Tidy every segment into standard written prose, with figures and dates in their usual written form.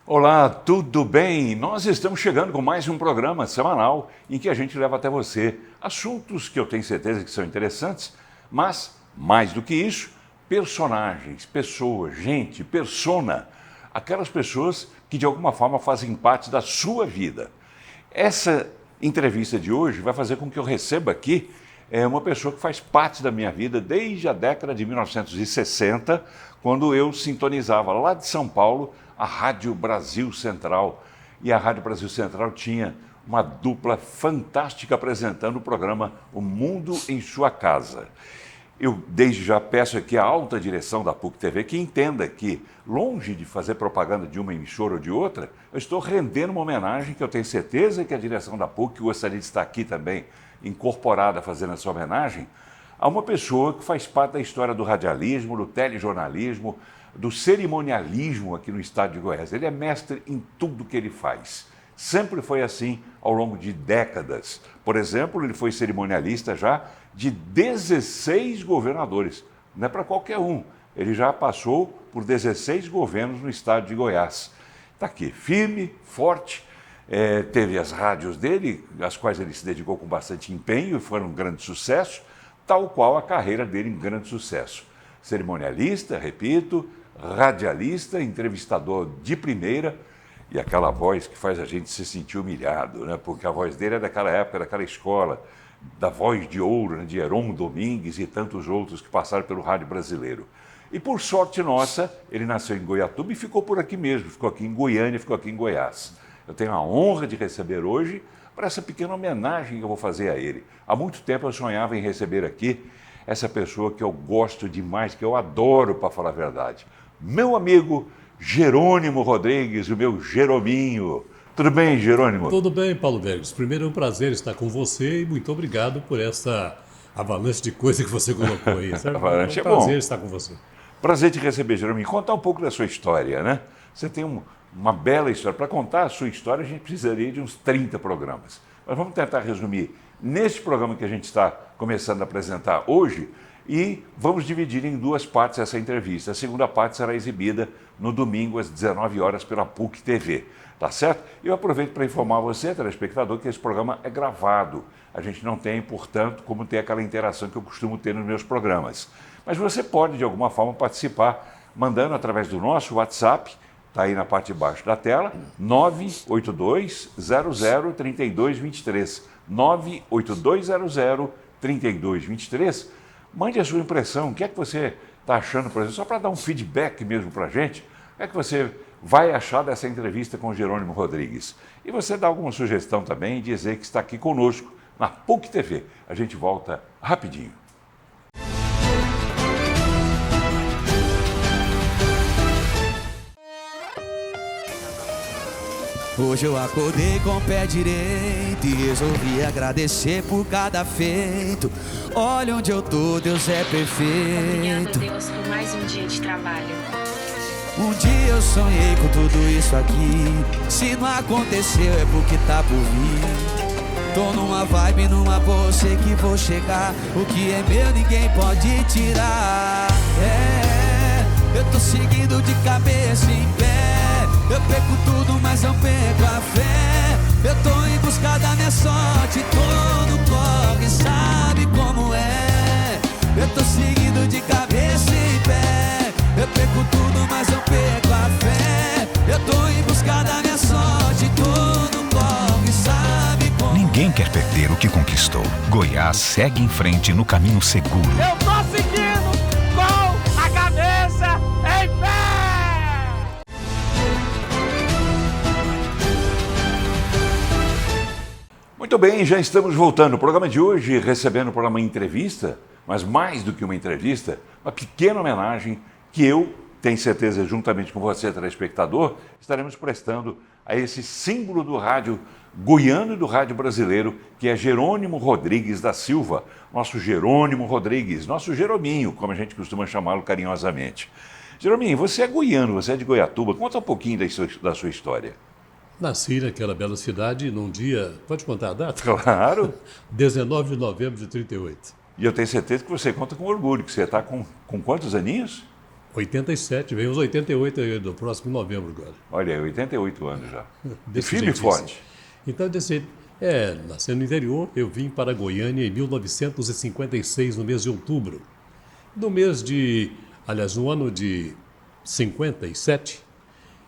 Olá, tudo bem? Nós estamos chegando com mais um programa semanal em que a gente leva até você assuntos que eu tenho certeza que são interessantes, mas, mais do que isso, personagens, pessoas, gente, persona, aquelas pessoas que de alguma forma fazem parte da sua vida. Essa entrevista de hoje vai fazer com que eu receba aqui uma pessoa que faz parte da minha vida desde a década de 1960, quando eu sintonizava lá de São Paulo a Rádio Brasil Central. E a Rádio Brasil Central tinha uma dupla fantástica apresentando o programa O Mundo em Sua Casa. Eu desde já peço aqui à alta direção da PUC TV que entenda que, longe de fazer propaganda de uma emissora ou de outra, eu estou rendendo uma homenagem que eu tenho certeza que a direção da PUC gostaria de estar aqui também incorporada fazendo essa homenagem a uma pessoa que faz parte da história do radialismo, do telejornalismo, do cerimonialismo aqui no estado de Goiás. Ele é mestre em tudo que ele faz. Sempre foi assim ao longo de décadas. Por exemplo, ele foi cerimonialista já de 16 governadores. Não é para qualquer um. Ele já passou por 16 governos no estado de Goiás. Está aqui, firme, forte. Teve as rádios dele, às quais ele se dedicou com bastante empenho e foram um grande sucesso, tal qual a carreira dele em grande sucesso. Cerimonialista, repito, radialista, entrevistador de primeira, e aquela voz que faz a gente se sentir humilhado, né? Porque a voz dele é daquela época, daquela escola, da voz de ouro, né? De Heron Domingues e tantos outros que passaram pelo rádio brasileiro. E por sorte nossa, ele nasceu em Goiatuba e ficou por aqui mesmo, ficou aqui em Goiânia, ficou aqui em Goiás. Eu tenho a honra de receber hoje para essa pequena homenagem que eu vou fazer a ele. Há muito tempo eu sonhava em receber aqui essa pessoa que eu gosto demais, que eu adoro, para falar a verdade. Meu amigo Jerônimo Rodrigues, o meu Jerominho. Tudo bem, Jerônimo? Tudo bem, Paulo Bergos. Primeiro é um prazer estar com você e muito obrigado por essa avalanche de coisa que você colocou aí. Certo? Avalanche é um é bom. prazer estar com você. Prazer te receber, Jerominho. Contar um pouco da sua história, né? Você tem uma bela história. Para contar a sua história, a gente precisaria de uns 30 programas. Mas vamos tentar resumir neste programa que a gente está começando a apresentar hoje e vamos dividir em duas partes essa entrevista. A segunda parte será exibida no domingo às 19 horas pela PUC TV, tá certo? Eu aproveito para informar você, telespectador, que esse programa é gravado. A gente não tem, portanto, como ter aquela interação que eu costumo ter nos meus programas. Mas você pode, de alguma forma, participar mandando através do nosso WhatsApp, está aí na parte de baixo da tela, 982003223. 982003223. Mande a sua impressão, o que é que você está achando, por exemplo, só para dar um feedback mesmo para a gente, o que é que você vai achar dessa entrevista com o Jerônimo Rodrigues? E você dá alguma sugestão também e dizer que está aqui conosco na PUC TV. A gente volta rapidinho. Hoje eu acordei com o pé direito e resolvi agradecer por cada feito. Olha onde eu tô, Deus é perfeito. Obrigada, Deus, por mais um dia de trabalho. Um dia eu sonhei com tudo isso aqui. Se não aconteceu é porque tá por vir. Tô numa vibe, numa boa, sei que vou chegar. O que é meu ninguém pode tirar. Eu tô seguindo de cabeça em pé. Eu perco tudo, mas não perco a fé. Eu tô em busca da minha sorte, tô no corre, sabe como é. Eu tô seguindo de cabeça em pé. Eu perco tudo, mas não perco a fé. Eu tô em busca da minha sorte, tô no corre, sabe como é. Ninguém quer perder o que conquistou. Goiás segue em frente no caminho seguro. Eu tô seguindo com a cabeça em pé. Muito bem, já estamos voltando. O programa de hoje recebendo por uma entrevista, mas mais do que uma entrevista, uma pequena homenagem que eu, tenho certeza, juntamente com você, telespectador, estaremos prestando a esse símbolo do rádio goiano e do rádio brasileiro, que é Jerônimo Rodrigues da Silva, nosso Jerônimo Rodrigues, nosso Jerominho, como a gente costuma chamá-lo carinhosamente. Jerominho, você é goiano, você é de Goiatuba, conta um pouquinho da sua história. Nasci naquela bela cidade num dia, pode contar a data? Claro. 19 de novembro de 38. E eu tenho certeza que você conta com orgulho, que você está com quantos aninhos? 87, vem os 88 aí, do próximo novembro agora. Olha, 88 anos já. Desse Firme e jeitinho, forte. Então, nascendo no interior, eu vim para Goiânia em 1956, no mês de outubro. No ano de 57,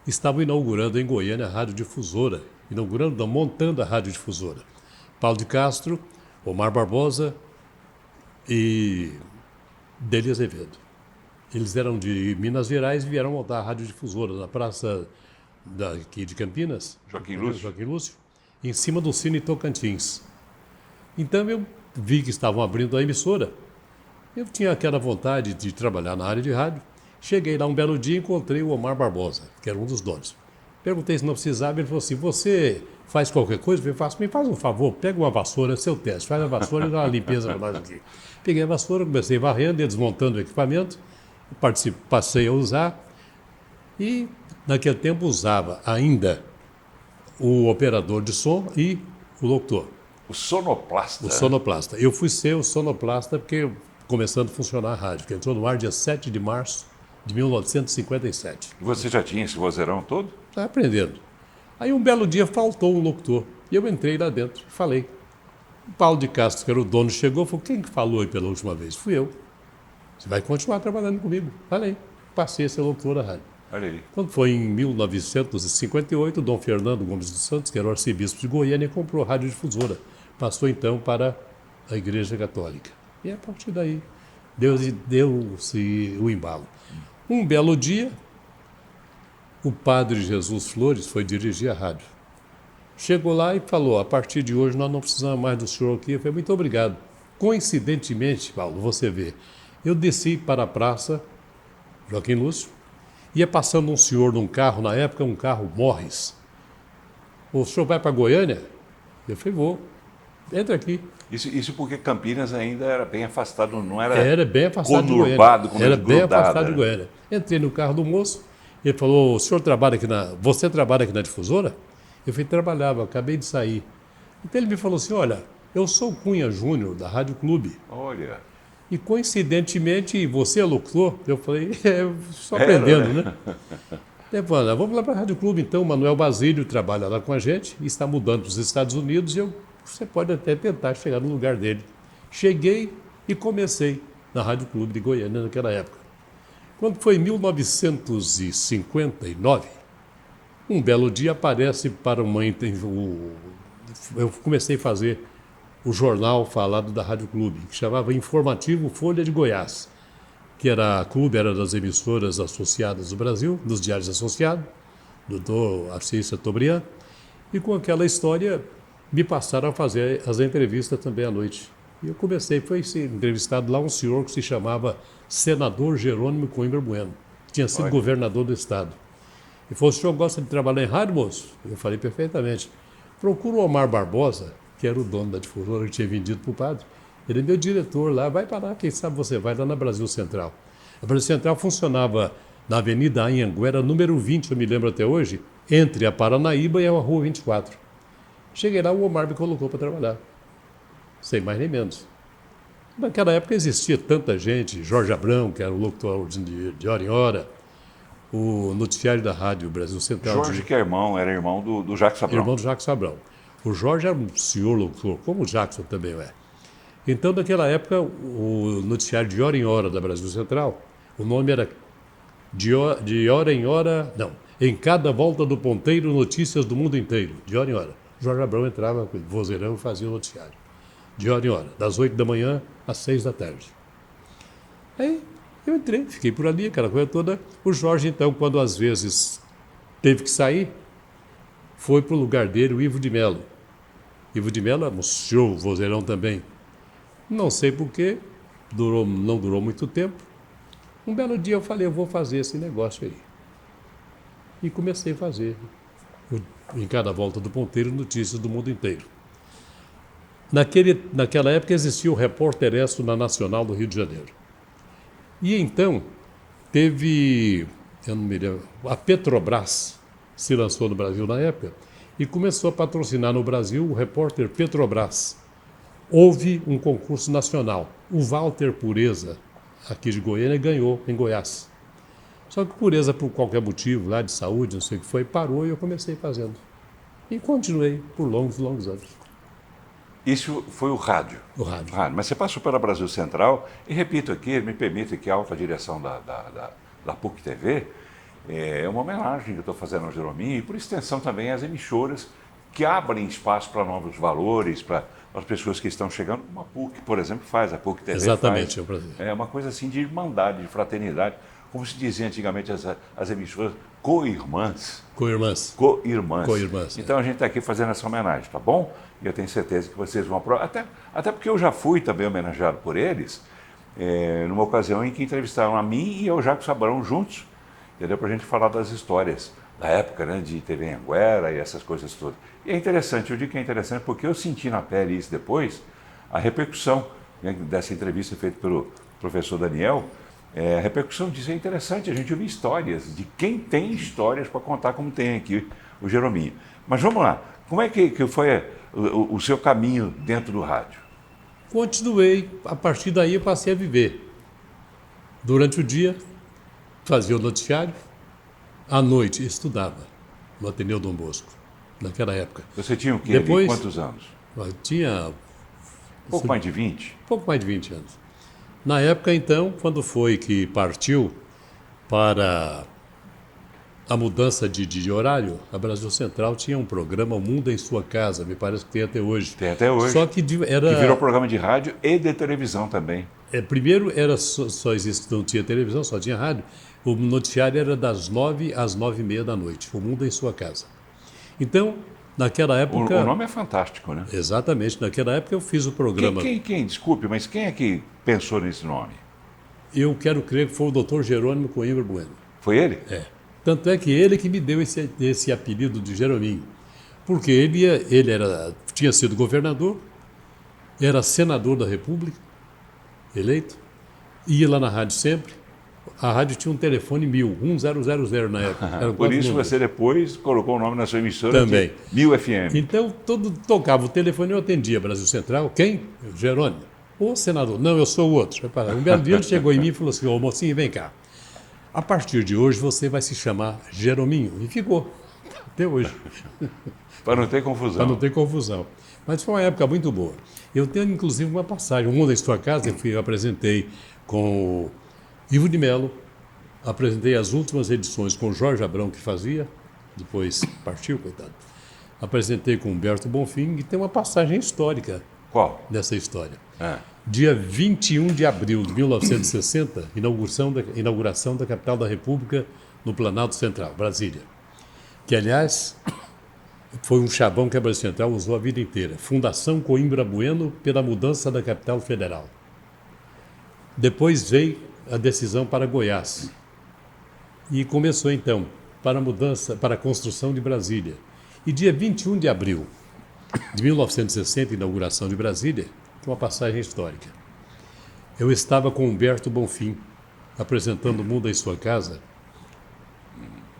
estavam inaugurando em Goiânia a radiodifusora, montando a radiodifusora. Paulo de Castro, Omar Barbosa e Deli Azevedo. Eles eram de Minas Gerais e vieram montar a radiodifusora na praça aqui de Campinas, Joaquim Lúcio, em cima do Cine Tocantins. Então eu vi que estavam abrindo a emissora. Eu tinha aquela vontade de trabalhar na área de rádio. Cheguei lá um belo dia e encontrei o Omar Barbosa, que era um dos donos. Perguntei se não precisava, ele falou assim, você faz qualquer coisa? Eu falei, me faz um favor, pega uma vassoura, seu teste, faz a vassoura e dá uma limpeza para nós aqui. Peguei a vassoura, comecei varrendo, desmontando o equipamento, passei a usar e naquele tempo usava ainda o operador de som e o locutor. O sonoplasta. O sonoplasta. Eu fui ser o sonoplasta porque começando a funcionar a rádio, que entrou no ar dia 7 de março de 1957. E você já tinha esse vozeirão todo? Estava aprendendo. Aí um belo dia faltou um locutor e eu entrei lá dentro e falei. O Paulo de Castro, que era o dono, chegou e falou, quem que falou aí pela última vez? Fui eu. Você vai continuar trabalhando comigo. Falei. Passei a ser locutor da rádio. Olha aí. Quando foi em 1958, Dom Fernando Gomes dos Santos, que era o arcebispo de Goiânia, comprou a radiodifusora. Passou então para a Igreja Católica. E a partir daí deu-se o embalo. Um belo dia, o padre Jesus Flores foi dirigir a rádio. Chegou lá e falou, a partir de hoje nós não precisamos mais do senhor aqui. Eu falei, muito obrigado. Coincidentemente, Paulo, você vê, eu desci para a praça Joaquim Lúcio, ia passando um senhor num carro, na época um carro Morris. O senhor vai para Goiânia? Eu falei, vou. Entra aqui. Isso porque Campinas ainda era bem afastado, não era, Era bem afastado de conurbado, Goiânia. Era bem afastado de né? Goiânia. Entrei no carro do moço, ele falou, o senhor trabalha aqui você trabalha aqui na difusora? Eu falei, trabalhava, acabei de sair. Então ele me falou assim, olha, eu sou o Cunha Júnior, da Rádio Clube. Olha. E coincidentemente, você é locutor? Eu falei, só aprendendo, né? Ele falou, vamos lá para a Rádio Clube então, o Manuel Basílio trabalha lá com a gente e está mudando para os Estados Unidos e você pode até tentar chegar no lugar dele. Cheguei e comecei na Rádio Clube de Goiânia naquela época. Quando foi em 1959, um belo dia aparece para uma... Eu comecei a fazer o jornal falado da Rádio Clube, que chamava Informativo Folha de Goiás, que era a Clube, era das emissoras associadas do Brasil, dos diários associados, do Dr. Arcício Chateaubriand, e com aquela história me passaram a fazer as entrevistas também à noite. E eu comecei, foi entrevistado lá um senhor que se chamava Senador Jerônimo Coimbra Bueno, que tinha sido governador do estado. Ele falou, o senhor gosta de trabalhar em rádio, moço? Eu falei, perfeitamente. Procura o Omar Barbosa, que era o dono da difusora que tinha vendido para o padre. Ele é meu diretor lá, vai para lá, quem sabe você vai lá na Brasil Central. A Brasil Central funcionava na Avenida Anhanguera, número 20, eu me lembro até hoje, entre a Paranaíba e a Rua 24. Cheguei lá, o Omar me colocou para trabalhar, sem mais nem menos. Naquela época existia tanta gente, Jorge Abrão, que era o locutor de hora em hora, o noticiário da Rádio Brasil Central. Jorge, que era irmão do Jacques Abrão. Irmão do Jacques Abrão. O Jorge era um senhor locutor, como o Jackson também é. Então, naquela época, o noticiário de hora em hora da Brasil Central, o nome era de hora em hora, não, em cada volta do ponteiro, notícias do mundo inteiro, de hora em hora. Jorge Abrão entrava com vozeirão e fazia o noticiário, de hora em hora, das 8 da manhã às 6 da tarde. Aí eu entrei, fiquei por ali, aquela coisa toda. O Jorge, então, quando às vezes teve que sair, foi para o lugar dele o Ivo de Mello. Ivo de Mello anunciou o vozeirão também. Não sei porquê, não durou muito tempo. Um belo dia eu falei, eu vou fazer esse negócio aí. E comecei a fazer, em cada volta do ponteiro, notícias do mundo inteiro. Naquela época existia o Repórter Extra na Nacional do Rio de Janeiro. E então, teve, eu não me lembro, a Petrobras se lançou no Brasil na época e começou a patrocinar no Brasil o Repórter Petrobras. Houve um concurso nacional. O Walter Pureza, aqui de Goiânia, ganhou em Goiás. Só que por qualquer motivo, lá de saúde, não sei o que foi, parou e eu comecei fazendo. E continuei por longos, longos anos. Isso foi o rádio. O rádio. Mas você passou pela Brasil Central, e repito aqui, me permite que a alta direção da PUC TV é uma homenagem que eu estou fazendo ao Jerominho e, por extensão, também às emissoras que abrem espaço para novos valores, para as pessoas que estão chegando. Uma PUC, por exemplo, faz, a PUC TV Exatamente, faz. é um prazer. É uma coisa assim de irmandade, de fraternidade, como se dizia antigamente as emissoras co-irmãs. Co-irmãs. Co-irmãs. Co-irmãs, Então a gente está aqui fazendo essa homenagem, tá bom? E eu tenho certeza que vocês vão aprovar. Até porque eu já fui também homenageado por eles, numa ocasião em que entrevistaram a mim e ao Jacques Sabrão juntos, entendeu? Para a gente falar das histórias da época, né, de TV Anguera e essas coisas todas. E é interessante, eu digo que é interessante porque eu senti na pele isso depois, a repercussão, né, dessa entrevista feita pelo professor Daniel. A repercussão disso é interessante, a gente ouve histórias de quem tem histórias para contar, como tem aqui o Jerominho. Mas vamos lá, como é que foi o seu caminho dentro do rádio? Continuei, a partir daí eu passei a viver. Durante o dia, fazia o noticiário, à noite estudava no Ateneu Dom Bosco, naquela época. Você tinha o quê? Depois, quantos anos? Eu tinha Pouco mais de 20? pouco mais de 20 anos. Na época, então, quando foi que partiu para a mudança de horário, a Brasil Central tinha um programa, O Mundo em Sua Casa, me parece que tem até hoje. Tem até hoje. Só que era... Que virou programa de rádio e de televisão também. Primeiro era só existe, não tinha televisão, só tinha rádio. O noticiário era das 9 às 9h30 da noite, O Mundo em Sua Casa. Então, naquela época... O nome é fantástico, né? Exatamente, naquela época eu fiz o programa... Desculpe, mas quem é que pensou nesse nome? Eu quero crer que foi o Dr. Jerônimo Coimbra Bueno. Foi ele? É. Tanto é que ele que me deu esse apelido de Jerominho. Porque ele tinha sido governador, era senador da República, eleito, ia lá na rádio sempre. A rádio tinha um telefone 1000 na época. Eram Por 4 isso números. você depois colocou o nome na sua emissora Também. de 1000 FM. Então, tocava o telefone e eu atendia Brasil Central. Quem? Jerônimo. O senador. Não, eu sou o outro. Um belo dia ele chegou em mim e falou assim, ô mocinho, vem cá. A partir de hoje você vai se chamar Jerominho. E ficou. Até hoje. Para não ter confusão. Para não ter confusão. Mas foi uma época muito boa. Eu tenho, inclusive, uma passagem. O Mundo em Sua Casa, eu apresentei com o Ivo de Mello, apresentei as últimas edições com o Jorge Abrão, que fazia, depois partiu, coitado. Apresentei com o Humberto Bonfim, e tem uma passagem histórica. Qual? Dessa história. É. Dia 21 de abril de 1960, inauguração da capital da República no Planalto Central, Brasília. Que, aliás, foi um chavão que a Brasil Central usou a vida inteira. Fundação Coimbra Bueno pela mudança da capital federal. Depois veio a decisão para Goiás. E começou, então, para a construção de Brasília. E dia 21 de abril de 1960, inauguração de Brasília, uma passagem histórica. Eu estava com Humberto Bonfim, apresentando O Mundo em Sua Casa,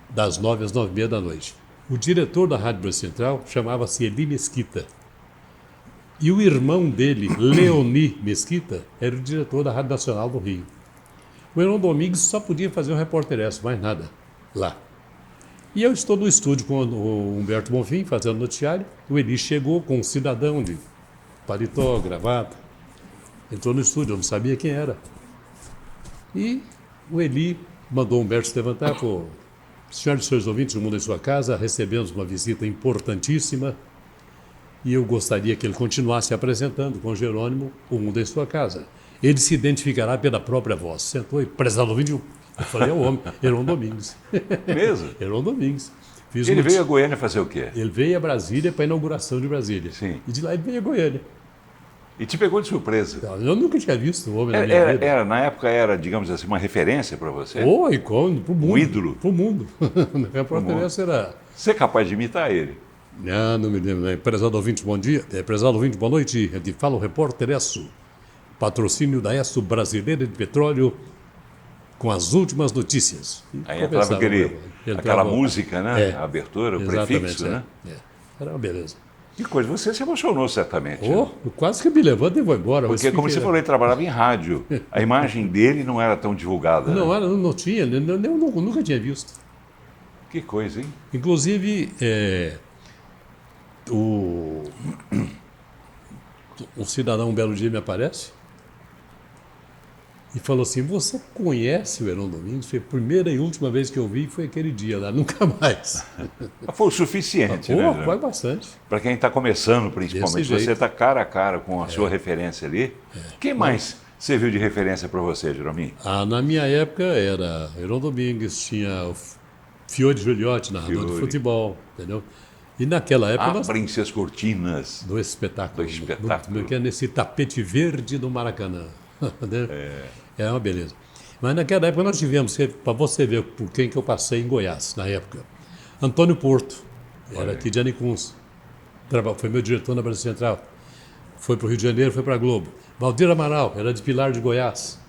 das 9 às 9h30 da noite. O diretor da Rádio Brasil Central chamava-se Eli Mesquita. E o irmão dele, Leoni Mesquita, era o diretor da Rádio Nacional do Rio. O Heron Domingues só podia fazer um repórter essa, mais nada, lá. E eu estou no estúdio com o Humberto Bonfim, fazendo noticiário. O Eli chegou com um cidadão de paletó, gravata. Entrou no estúdio, eu não sabia quem era. E o Eli mandou o Humberto se levantar e falou: senhoras e senhores ouvintes do Mundo em Sua Casa, recebemos uma visita importantíssima e eu gostaria que ele continuasse apresentando com Jerônimo O Mundo em Sua Casa. Ele se identificará pela própria voz. Sentou e, prezado ouvinte, eu falei ao homem, Heron Domingues. Mesmo? Heron Domingues. Ele veio a Goiânia fazer o quê? Ele veio a Brasília para a inauguração de Brasília. Sim. E de lá ele veio a Goiânia. E te pegou de surpresa. Eu nunca tinha visto o homem na minha vida. Na época era, digamos assim, uma referência para você? Oh, icônico, pro mundo. Um ídolo? Pro mundo. A própria essa era... Você é capaz de imitar ele? Não me lembro. Prezado ouvinte, bom dia. Prezado ouvinte, boa noite. Aqui fala o repórter Esso. Patrocínio da Esso Brasileira de Petróleo com as últimas notícias. Aí entrava aquela música, né? A abertura, o prefixo, né? Era uma beleza. Que coisa, você se emocionou certamente. Oh, Né? quase que me levanto e vou embora. Porque, como você falou, ele trabalhava em rádio. A imagem dele não era tão divulgada. Não, né? não tinha, eu nunca tinha visto. Que coisa, hein? Inclusive, um cidadão um belo dia me aparece e falou assim: você conhece o Heron Domingos? Foi a primeira e última vez que eu vi, foi aquele dia lá, nunca mais. Foi o suficiente, Pô, né? foi bastante. Para quem está começando, principalmente, Desse jeito. você está cara a cara com a sua referência ali. Quem mais serviu de referência para você, Jerominho? Na minha época era Heron Domingos, tinha o Fiore Giuliotti, narrador de Fiore. futebol, entendeu? E naquela época nós Abrem-se as cortinas. do espetáculo. Do espetáculo. Que é nesse tapete verde do Maracanã. Né? É uma beleza. Mas naquela época nós tivemos, para você ver por quem que eu passei em Goiás, na época. Antônio Porto, era aqui de Anicuns. Foi meu diretor na Brasil Central. Foi para o Rio de Janeiro, foi para a Globo. Valdir Amaral, era de Pilar de Goiás.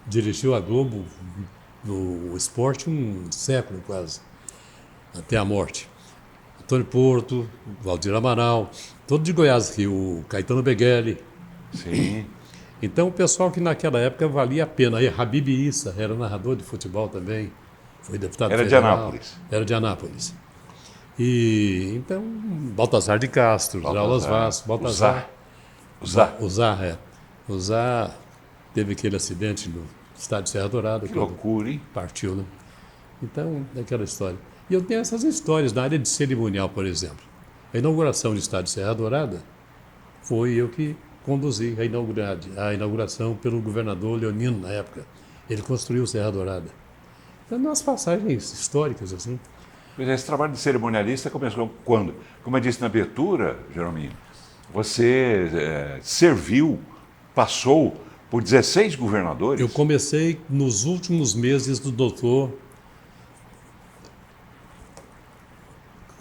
Dirigiu a Globo no esporte um século quase, até a morte. Antônio Porto, Valdir Amaral, todo de Goiás aqui, o Caetano Beghelli. Sim. Então o pessoal que naquela época valia a pena. Aí Habib Issa era narrador de futebol também, foi deputado Era de federal. Anápolis. Era de Anápolis. E então Baltazar de Castro, Jaulas Vaz, Baltazar. O Zá. O Zá teve aquele acidente no estádio de Serra Dourada. Que loucura, hein? Partiu, né? Então, é aquela história. E eu tenho essas histórias na área de cerimonial, por exemplo. A inauguração do estádio de Serra Dourada foi eu que conduzi a inauguração pelo governador Leonino, na época. Ele construiu Serra Dourada. Então, umas passagens históricas, assim. Pois é, esse trabalho de cerimonialista começou quando? Como eu disse na abertura, Jerominho, você serviu, passou por 16 governadores. Eu comecei nos últimos meses do doutor...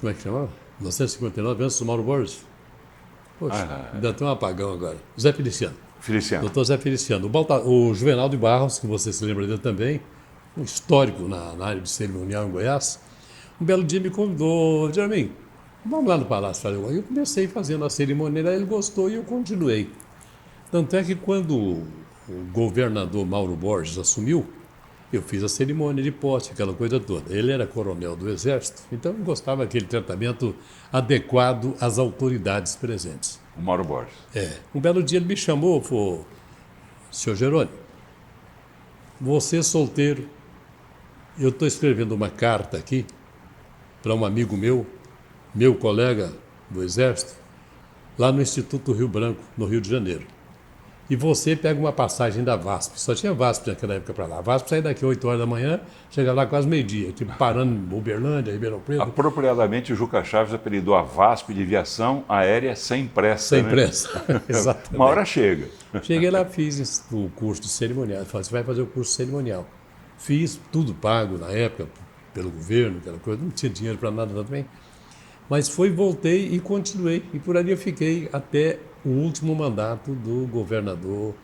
Como é que chamava? 1959, antes do Mauro Borges. Poxa, ainda tem um apagão agora. Zé Feliciano. Feliciano. Doutor Zé Feliciano. O Juvenal de Barros, que você se lembra dele também, um histórico na área de cerimonial em Goiás, um belo dia me convidou, Jeremy, vamos lá no Palácio. Falei, eu comecei fazendo a cerimônia, ele gostou e eu continuei. Tanto é que quando o governador Mauro Borges assumiu, eu fiz a cerimônia de posse, aquela coisa toda. Ele era coronel do Exército, então eu gostava daquele tratamento adequado às autoridades presentes. O Mauro Borges. Um belo dia ele me chamou e falou, senhor Jerônimo, você solteiro, eu estou escrevendo uma carta aqui para um amigo meu colega do Exército, lá no Instituto Rio Branco, no Rio de Janeiro. E você pega uma passagem da VASP. Só tinha VASP naquela época para lá. A VASP saía daqui 8 horas da manhã, chega lá quase meio-dia, tipo parando em Uberlândia, Ribeirão Preto. Apropriadamente, o Juca Chaves apelidou a VASP de viação aérea sem pressa. Sem né? pressa, exatamente. Uma hora chega. Cheguei lá, fiz o curso de cerimonial. Falei, você vai fazer o curso cerimonial. Fiz tudo pago na época, pelo governo, aquela coisa. Não tinha dinheiro para nada também. Mas voltei e continuei. E por ali eu fiquei até o último mandato do governador,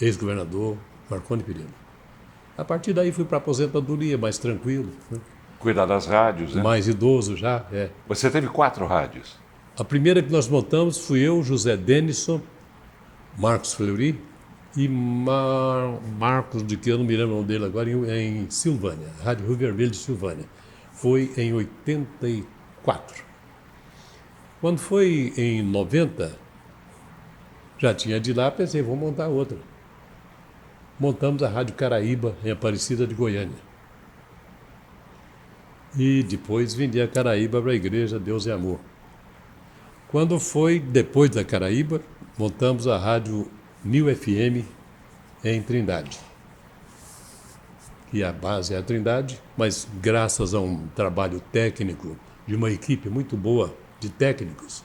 ex-governador Marconi Perillo. A partir daí fui para a aposentadoria, mais tranquilo. Né? Cuidar das rádios, né? Mais idoso já, Você teve 4 rádios. A primeira que nós montamos fui eu, José Denison, Marcos Fleury e Marcos, de que eu não me lembro o nome dele agora, em Silvânia, Rádio Rio Vermelho de Silvânia. Foi em 84. Quando foi em 90, já tinha de lá, pensei, vou montar outra. Montamos a Rádio Caraíba, em Aparecida de Goiânia. E depois vendi a Caraíba para a Igreja Deus e Amor. Quando foi depois da Caraíba, montamos a Rádio 1000 FM em Trindade. Que a base é a Trindade, mas graças a um trabalho técnico de uma equipe muito boa de técnicos,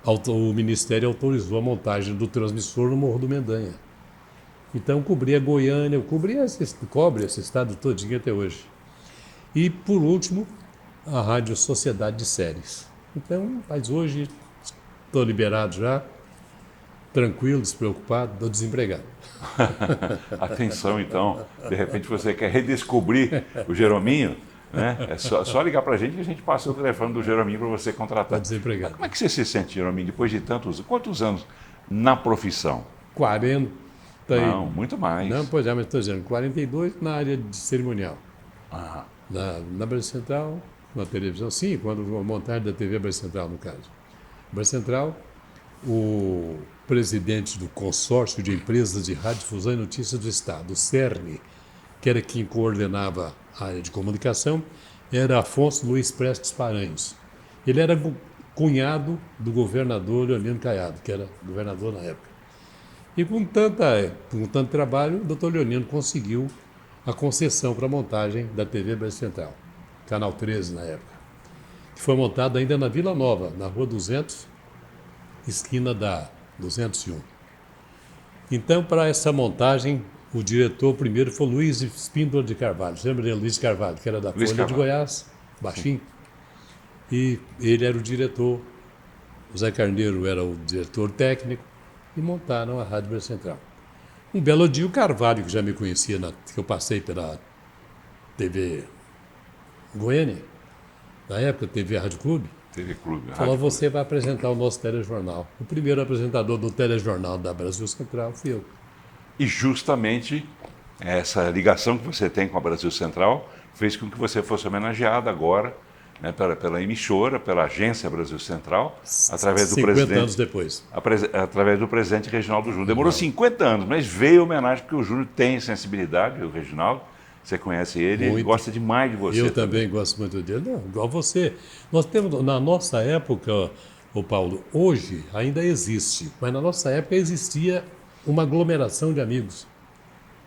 o Ministério autorizou a montagem do transmissor no Morro do Mendanha. Então, cobria Goiânia, cobre esse estado todinho até hoje. E, por último, a Rádio Sociedade de Séries. Então, mas hoje estou liberado já, tranquilo, despreocupado, estou desempregado. Atenção, então, de repente você quer redescobrir o Jerominho, Né? É só ligar para a gente que a gente passa o telefone do Jerominho para você contratar. Está desempregado. Como é que você se sente, Jerominho, depois de quantos anos na profissão? 40. Não, muito mais. Não, pois é, mas estou dizendo, 42 na área de cerimonial. Ah, Na Brasil Central, na televisão, sim, quando a montagem da TV Brasil Central, no caso. Brasil Central, o presidente do consórcio de empresas de radiodifusão e notícias do Estado, o CERN, que era quem coordenava a área de comunicação, era Afonso Luiz Prestes Paranhos. Ele era cunhado do governador Leonino Caiado, que era governador na época. E com tanto trabalho, o doutor Leonino conseguiu a concessão para a montagem da TV Brasil Central, Canal 13 na época, que foi montada ainda na Vila Nova, na Rua 200, esquina da 201. Então, para essa montagem, o diretor primeiro foi Luiz Espíndola de Carvalho. Você lembra dele, Luiz Carvalho, que era da Luiz Folha de Carvalho. Goiás, baixinho. E ele era o diretor, o Zé Carneiro era o diretor técnico, e montaram a Rádio Brasil Central. Um belo dia, o Carvalho, que já me conhecia, que eu passei pela TV Goiânia, na época, TV Rádio Clube, TV Clube. falou: Rádio você vai apresentar o nosso telejornal. O primeiro apresentador do telejornal da Brasil Central fui eu. E justamente essa ligação que você tem com a Brasil Central fez com que você fosse homenageado agora, né, pela emissora, pela agência Brasil Central, através do 50 presidente. anos depois. Através do presidente Reginaldo Júnior. Demorou 50 anos, mas veio a homenagem porque o Júnior tem sensibilidade, o Reginaldo. Você conhece ele, ele Muito. gosta demais de você. Eu também gosto muito dele. Não, igual você. Nós temos, na nossa época, o Paulo, hoje ainda existe, mas na nossa época existia uma aglomeração de amigos.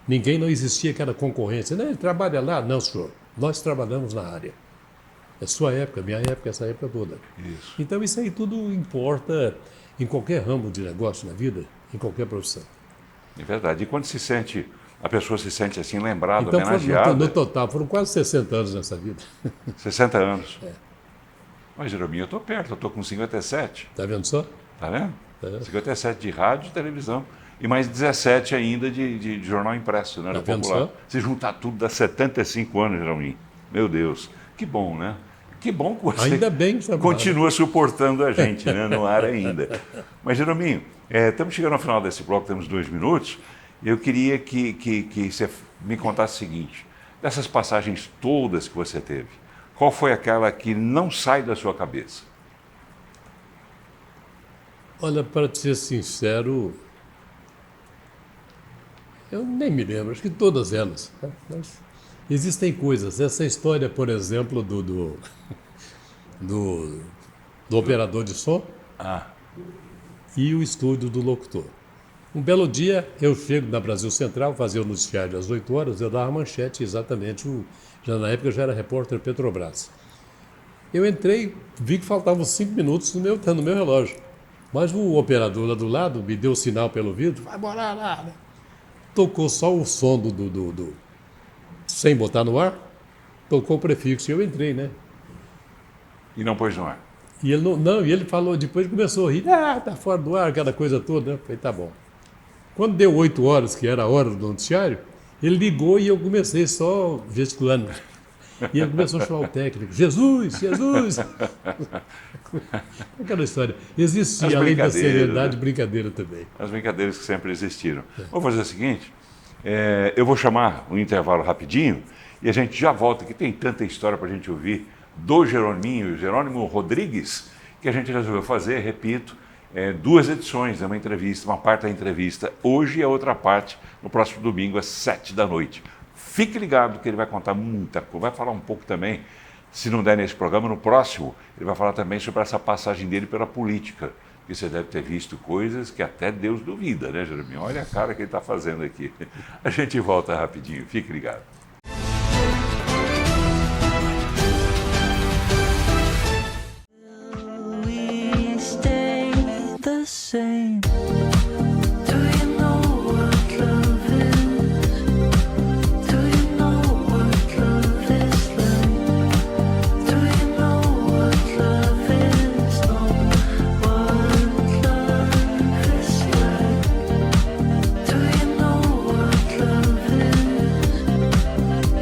Não existia aquela concorrência. Não, ele trabalha lá? Não, senhor. Nós trabalhamos na área. É sua época, minha época, essa época toda. Isso. Então isso aí tudo importa em qualquer ramo de negócio na vida, em qualquer profissão. É verdade. E quando a pessoa se sente assim, lembrada, Então, homenageada, no total, foram quase 60 anos nessa vida. 60 anos. É. Mas, Jerominho, eu estou perto, eu estou com 57. Tá vendo só? Tá vendo? É. 57 de rádio e televisão. E mais 17 ainda de jornal impresso, né? Tá do vendo Popular. só? Se juntar tudo, dá 75 anos, Jerominho. Meu Deus. Que bom, né? Que bom que você Ainda bem que você continua suportando a gente, né? No ar ainda. Mas, Jerominho, estamos chegando ao final desse bloco, temos 2 minutos. Eu queria que você me contasse o seguinte: dessas passagens todas que você teve, qual foi aquela que não sai da sua cabeça? Olha, para te ser sincero, eu nem me lembro, acho que todas elas. Tá? Mas existem coisas. Essa história, por exemplo, do operador de som e o estúdio do locutor. Um belo dia, eu chego na Brasil Central, fazia o noticiário às 8 horas, eu dava manchete exatamente, já na época eu já era repórter Petrobras. Eu entrei, vi que faltavam 5 minutos no meu relógio. Mas o operador lá do lado me deu sinal pelo vidro, vai morar lá, né? Tocou só o som sem botar no ar, tocou o prefixo e eu entrei, né? E não pôs no ar. E ele não, e ele falou, depois começou a rir, tá fora do ar, aquela coisa toda, né? Eu falei, tá bom. Quando deu 8 horas, que era a hora do noticiário, ele ligou e eu comecei só gesticulando. E ele começou a chamar o técnico, Jesus, Jesus! Aquela história. Existia, além da seriedade, né? brincadeira também. As brincadeiras que sempre existiram. Vamos fazer o seguinte, eu vou chamar um intervalo rapidinho e a gente já volta, que tem tanta história para a gente ouvir do Jerônimo Rodrigues, que a gente resolveu fazer, repito, 2 edições, uma entrevista, uma parte da entrevista hoje e a outra parte no próximo domingo às 7 da noite. Fique ligado que ele vai contar muita coisa, vai falar um pouco também, se não der nesse programa, no próximo, ele vai falar também sobre essa passagem dele pela política, que você deve ter visto coisas que até Deus duvida, né, Jerominho? Olha a cara que ele está fazendo aqui. A gente volta rapidinho, fique ligado. We stay the same. Do you know what love is? Do you know what love is like? Do you know what love is? Know what love is like? Do you know what love is?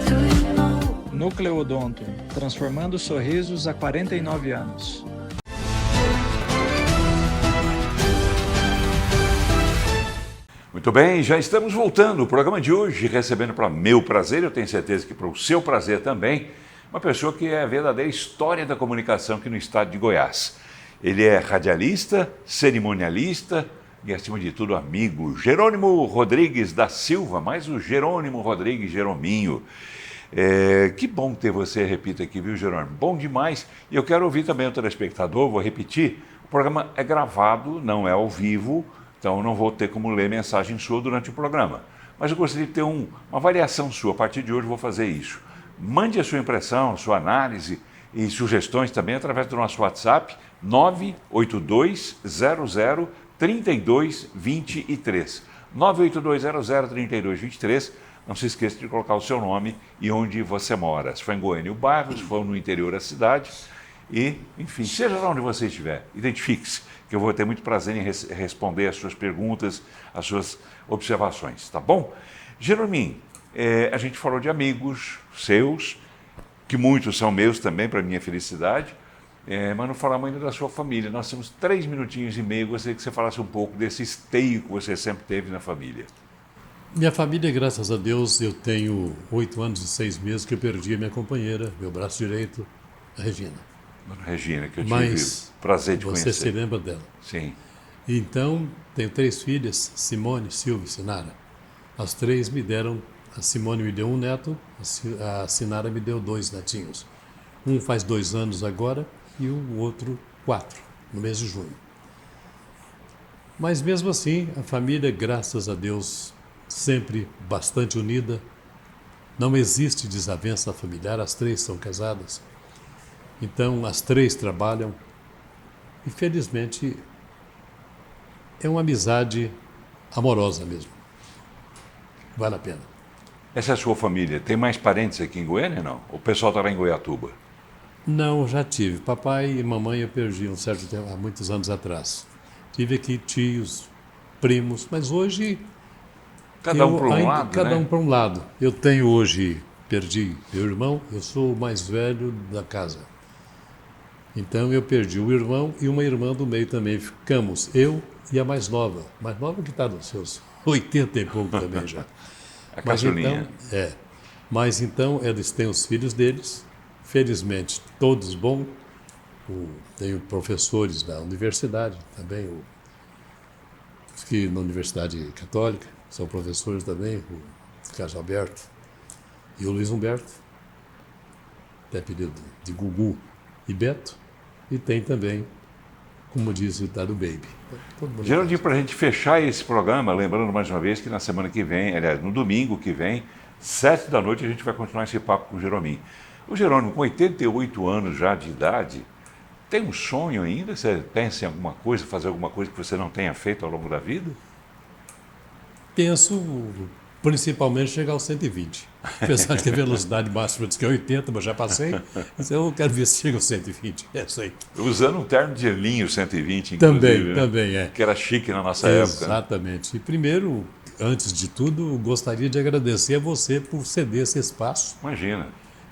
Do you know? Núcleo Odonto, transformando sorrisos há 49 anos. Muito bem, já estamos voltando. O programa de hoje, recebendo para meu prazer, eu tenho certeza que para o seu prazer também, uma pessoa que é a verdadeira história da comunicação aqui no estado de Goiás. Ele é radialista, cerimonialista e, acima de tudo, amigo. Jerônimo Rodrigues da Silva, mais o Jerônimo Rodrigues Jerominho. Que bom ter você, repita aqui, viu, Jerônimo? Bom demais. E eu quero ouvir também o telespectador, vou repetir. O programa é gravado, não é ao vivo, então não vou ter como ler mensagem sua durante o programa. Mas eu gostaria de ter uma variação sua. A partir de hoje eu vou fazer isso. Mande a sua impressão, a sua análise e sugestões também através do nosso WhatsApp 982003223. 982003223. Não se esqueça de colocar o seu nome e onde você mora. Se for em Goiânia, o bairro, se for no interior da cidade. E, enfim, seja lá onde você estiver, identifique-se, que eu vou ter muito prazer em responder as suas perguntas, as suas observações, tá bom? Jerominho, a gente falou de amigos seus, que muitos são meus também, para minha felicidade, mas não falamos ainda da sua família. Nós temos 3 minutinhos e meio, gostaria que você falasse um pouco desse esteio que você sempre teve na família. Minha família, graças a Deus, eu tenho 8 anos e 6 meses que eu perdi a minha companheira, meu braço direito, a Regina. Dona Regina, que eu tive prazer de conhecer. Você se lembra dela? Sim. Então, tenho 3 filhas, Simone, Silvia e Sinara. As 3 me deram, a Simone me deu um neto, a Sinara me deu 2 netinhos. Um faz 2 anos agora e o outro 4, no mês de junho. Mas mesmo assim, a família, graças a Deus, sempre bastante unida. Não existe desavença familiar, as 3 são casadas. Então, as 3 trabalham. E, felizmente, é uma amizade amorosa mesmo. Vale a pena. Essa é a sua família. Tem mais parentes aqui em Goiânia, não? O pessoal está lá em Goiatuba? Não, já tive. Papai e mamãe eu perdi um certo tempo, há muitos anos atrás. Tive aqui tios, primos, mas hoje... Cada um para um lado, Cada né? um para um lado. Eu tenho hoje, perdi meu irmão, eu sou o mais velho da casa. Então eu perdi o irmão e uma irmã do meio também. Ficamos eu e a mais nova que está nos seus 80 e pouco também já. A caçulinha. Mas então eles têm os filhos deles, felizmente todos bons. Tenho professores da universidade também, que na Universidade Católica são professores também, o Carlos Alberto e o Luiz Humberto, até apelido de Gugu e Beto, e tem também, como diz o Tado Baby. Geraldinho, para a gente fechar esse programa, lembrando mais uma vez que na semana que vem, aliás, no domingo que vem, 7 da noite, a gente vai continuar esse papo com o Jerominho. O Jerônimo, com 88 anos já de idade, tem um sonho ainda? Você pensa em alguma coisa, fazer alguma coisa que você não tenha feito ao longo da vida? Penso principalmente chegar aos 120. Apesar de que a velocidade máxima diz que é 80, mas já passei. Mas eu quero ver se chega aos 120. É isso aí. Usando um terno de linho 120, inclusive. Também é. Que era chique na nossa época. Exatamente. E primeiro, antes de tudo, gostaria de agradecer a você por ceder esse espaço. Imagina.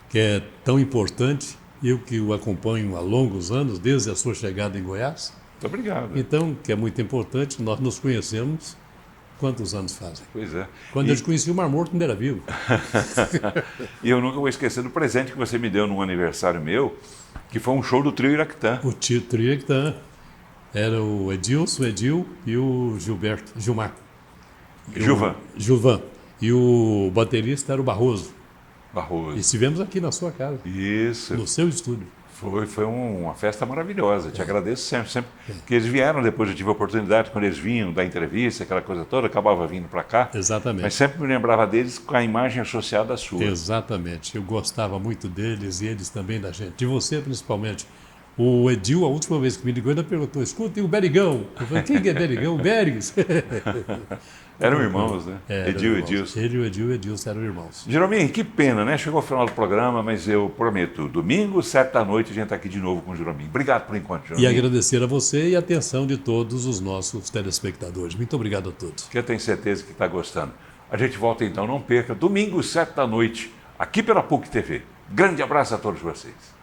Que é tão importante. Eu que o acompanho há longos anos, desde a sua chegada em Goiás. Muito obrigado. Então, que é muito importante, nós nos conhecemos. Quantos anos fazem? Pois é. Quando eu te conheci, o Mar Morto ainda era vivo. E eu nunca vou esquecer do presente que você me deu num aniversário meu, que foi um show do Trio Iraquitã. O Trio Iraquitã. Era o Edilson, o Edil e o Gilmar. Gilvan. E o baterista era o Barroso. E estivemos aqui na sua casa. Isso. No seu estúdio. Foi uma festa maravilhosa. Te agradeço sempre. Que eles vieram depois, eu tive a oportunidade, quando eles vinham da entrevista, aquela coisa toda, acabava vindo para cá. Exatamente. Mas sempre me lembrava deles com a imagem associada à sua. Exatamente. Eu gostava muito deles e eles também da gente. De você, principalmente. O Edil, a última vez que me ligou, ainda perguntou, escuta, e o Berigão? Eu falei, quem é Berigão? O Berigues. Eram irmãos, né? Edil e Edilson. Ele, o Edil e o Edilson eram irmãos. Jerominho, que pena, né? Chegou ao final do programa, mas eu prometo, domingo, 7 da noite, a gente está aqui de novo com o Jerominho. Obrigado por enquanto, Jerominho. E agradecer a você e a atenção de todos os nossos telespectadores. Muito obrigado a todos. Que eu tenho certeza que está gostando. A gente volta então, não perca, domingo, 7 da noite, aqui pela PUC TV. Grande abraço a todos vocês.